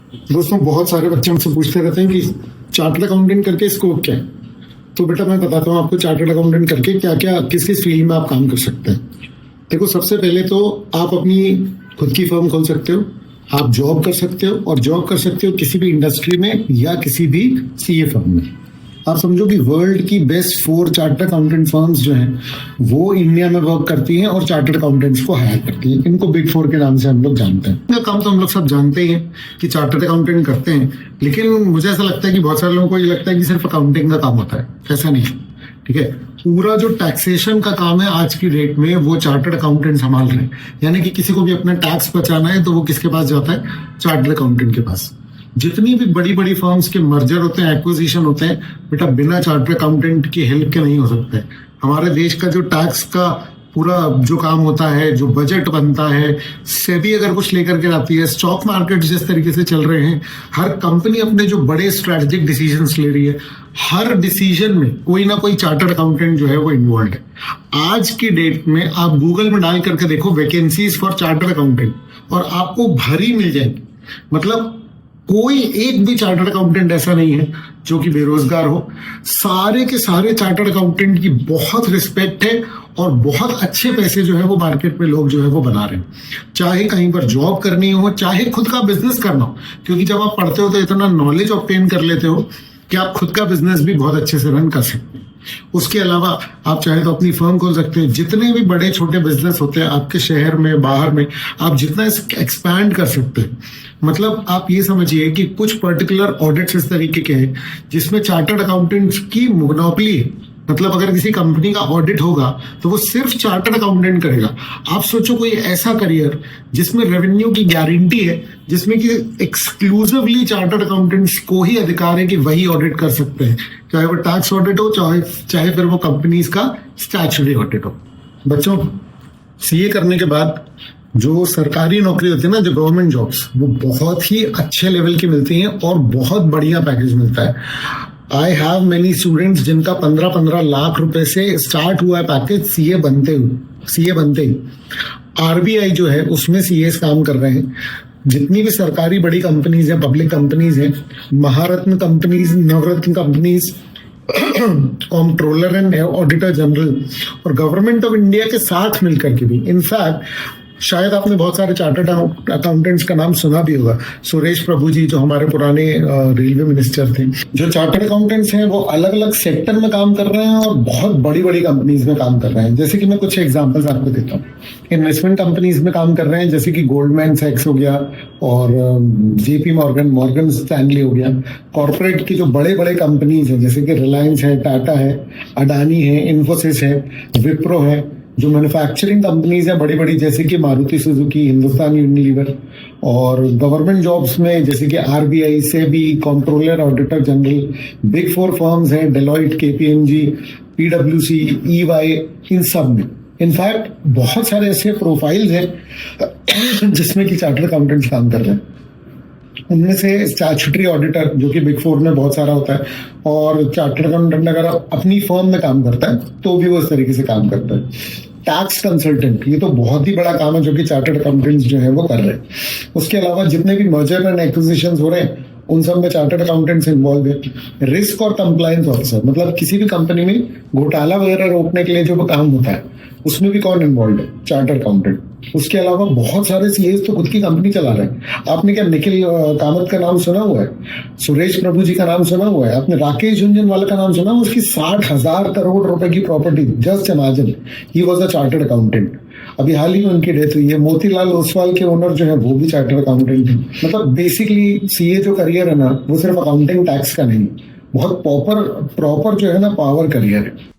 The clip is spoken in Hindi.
दोस्तों, बहुत सारे बच्चे हमसे पूछते रहते हैं कि चार्टर्ड अकाउंटेंट करके स्कोप क्या है। तो बेटा मैं बताता हूँ आपको चार्टर्ड अकाउंटेंट करके क्या क्या किस किस फील्ड में आप काम कर सकते हैं। देखो, सबसे पहले तो आप अपनी खुद की फर्म खोल सकते हो, आप जॉब कर सकते हो और जॉब कर सकते हो किसी भी इंडस्ट्री में या किसी भी सीए फर्म में। आप समझो कि वर्ल्ड की बेस्ट 4 चार्टर्ड अकाउंटेंट फर्म्स जो हैं वो इंडिया में वर्क करती हैं और चार्टर्ड अकाउंटेंट्स को हायर करती हैं। इनको बिग 4 के नाम से हम लोग जानते हैं। इनका काम तो हम लोग सब जानते ही हैं कि चार्टर्ड अकाउंटेंट करते हैं, लेकिन मुझे ऐसा लगता है कि बहुत सारे लोगों को ये लगता है कि सिर्फ अकाउंटिंग का काम होता है। ऐसा नहीं है, ठीक है। पूरा जो टैक्सेशन का काम है आज की डेट में वो चार्टर्ड अकाउंटेंट संभाल रहे हैं। यानी कि किसी को भी अपना टैक्स बचाना है तो वो किसके पास जाता है? चार्टर्ड अकाउंटेंट के पास। जितनी भी बड़ी बड़ी फर्म्स के मर्जर होते हैं, एक्विजिशन होते हैं, बेटा बिना चार्टर्ड अकाउंटेंट की हेल्प के नहीं हो सकते। हमारे देश का जो टैक्स का पूरा जो काम होता है, जो बजट बनता है, सेबी अगर कुछ लेकर के आती है, स्टॉक मार्केट जिस तरीके से चल रहे हैं, हर कंपनी अपने जो बड़े स्ट्रेटेजिक डिसीजंस ले रही है, हर डिसीजन में कोई ना कोई चार्टर्ड अकाउंटेंट जो है वो इन्वॉल्व है। आज की डेट में आप गूगल में डाल करके देखो वैकेंसीज फॉर चार्टर्ड अकाउंटेंट और आपको भरी मिल जाएगी। मतलब कोई एक भी चार्टर्ड अकाउंटेंट ऐसा नहीं है जो कि बेरोजगार हो। सारे के सारे चार्टर्ड अकाउंटेंट की बहुत रिस्पेक्ट है और बहुत अच्छे पैसे जो है वो मार्केट में लोग जो है वो बना रहे हैं। चाहे कहीं पर जॉब करनी हो, चाहे खुद का बिजनेस करना हो, क्योंकि जब आप पढ़ते हो तो इतना नॉलेज ऑब्टेन कर लेते हो कि आप खुद का बिजनेस भी बहुत अच्छे से रन कर सकते हैं। उसके अलावा आप चाहे तो अपनी फर्म खोल सकते हैं। जितने भी बड़े छोटे बिजनेस होते हैं आपके शहर में, बाहर में, आप जितना एक्सपैंड कर सकते हैं। मतलब आप ये समझिए कि कुछ पर्टिकुलर ऑडिट्स इस तरीके के हैं जिसमें चार्टर्ड अकाउंटेंट्स की मोनोपोली है। मतलब अगर किसी कंपनी का ऑडिट होगा तो वो सिर्फ चार्टर्ड अकाउंटेंट करेगा। आप सोचो कोई ऐसा करियर जिसमें रेवेन्यू की गारंटी है, जिसमें कि एक्सक्लूसिवली चार्टर्ड अकाउंटेंट्स को ही अधिकार है कि वही ऑडिट कर सकते हैं, चाहे वो टैक्स ऑडिट हो, चाहे फिर वो कंपनीज का स्टैट्यूटरी ऑडिट हो। बच्चों, सीए करने के बाद जो सरकारी नौकरी होती है ना, जो गवर्नमेंट जॉब्स, वो बहुत ही अच्छे लेवल की मिलती हैं और बहुत बढ़िया पैकेज मिलता है। आई हैव मेनी स्टूडेंट्स जिनका 15-15 लाख रुपए से स्टार्ट हुआ है पैकेज सीए बनते ही। आरबीआई जो है उसमें सीए काम कर रहे हैं। जितनी भी सरकारी बड़ी कंपनीज हैं, पब्लिक कंपनीज हैं, Maharatna companies, Navratna companies, comptroller and auditor general और गवर्नमेंट ऑफ इंडिया के साथ मिलकर के भी, इनफैक्ट शायद आपने बहुत सारे चार्टर्ड अकाउंटेंट्स का नाम सुना भी होगा। सुरेश प्रभु जी जो हमारे पुराने रेलवे मिनिस्टर थे। जो चार्टर्ड अकाउंटेंट्स हैं वो अलग अलग सेक्टर में काम कर रहे हैं और बहुत बड़ी बड़ी कंपनीज में काम कर रहे हैं। जैसे कि मैं कुछ एग्जांपल्स आपको देता हूँ। इन्वेस्टमेंट कंपनीज में काम कर रहे हैं, जैसे कि गोल्डमैन सैक्स हो गया और जेपी मॉर्गन स्टैनली हो गया। कॉर्पोरेट की जो बड़े बड़े कंपनीज हैं जैसे कि रिलायंस है, टाटा है, अडानी है, इन्फोसिस है, विप्रो है। जो मैन्युफैक्चरिंग कंपनीज हैं बड़ी बड़ी जैसे कि मारुति सुजुकी, हिंदुस्तान यूनिलीवर, और गवर्नमेंट जॉब्स में जैसे कि RBI, SEBI, comptroller, auditor general, big 4 firms हैं, डेलॉइट, केपीएमजी, पीडब्ल्यूसी, ईवाई, इन सब में। इनफैक्ट बहुत सारे ऐसे प्रोफाइल्स हैं जिसमें कि चार्टर्ड अकाउंटेंट्स काम कर रहे हैं। उनमें से स्टैट्यूटरी ऑडिटर जो कि बिग 4 में बहुत सारा होता है, और चार्टर्ड अकाउंटेंट अगर अपनी फर्म में काम करता है तो भी वो इस तरीके से काम करता है। टैक्स कंसल्टेंट, ये तो बहुत ही बड़ा काम है जो कि चार्टर्ड अकाउंटेंट्स जो है वो कर रहे हैं। उसके अलावा जितने भी मर्जर एंड एक्विजिशंस हो रहे हैं उन सब में चार्टर्ड अकाउंटेंट्स इन्वॉल्व है। रिस्क और कंप्लायंस ऑफिसर, मतलब किसी भी कंपनी में घोटाला वगैरह रोकने के लिए जो काम होता है उसमें भी कौन इन्वॉल्व है? Chartered accountant. उसके अलावा बहुत सारे सीएस तो खुद की कंपनी चला रहे हैं। आपने क्या निखिल कामत का नाम सुना हुआ है? सुरेश प्रभु जी का नाम सुना हुआ है? आपने राकेश झुनझुनवाला का नाम सुना? उसकी 60,000 करोड़ रुपए की property, just imagine, he was a chartered accountant. अभी हाल ही में उनकी डेथ हुई है। मोतीलाल ओसवाल के ओनर जो है वो भी चार्टर्ड अकाउंटेंट है। मतलब बेसिकली सीए जो करियर है ना वो सिर्फ अकाउंटिंग टैक्स का नहीं, बहुत प्रॉपर जो है ना पावर करियर है।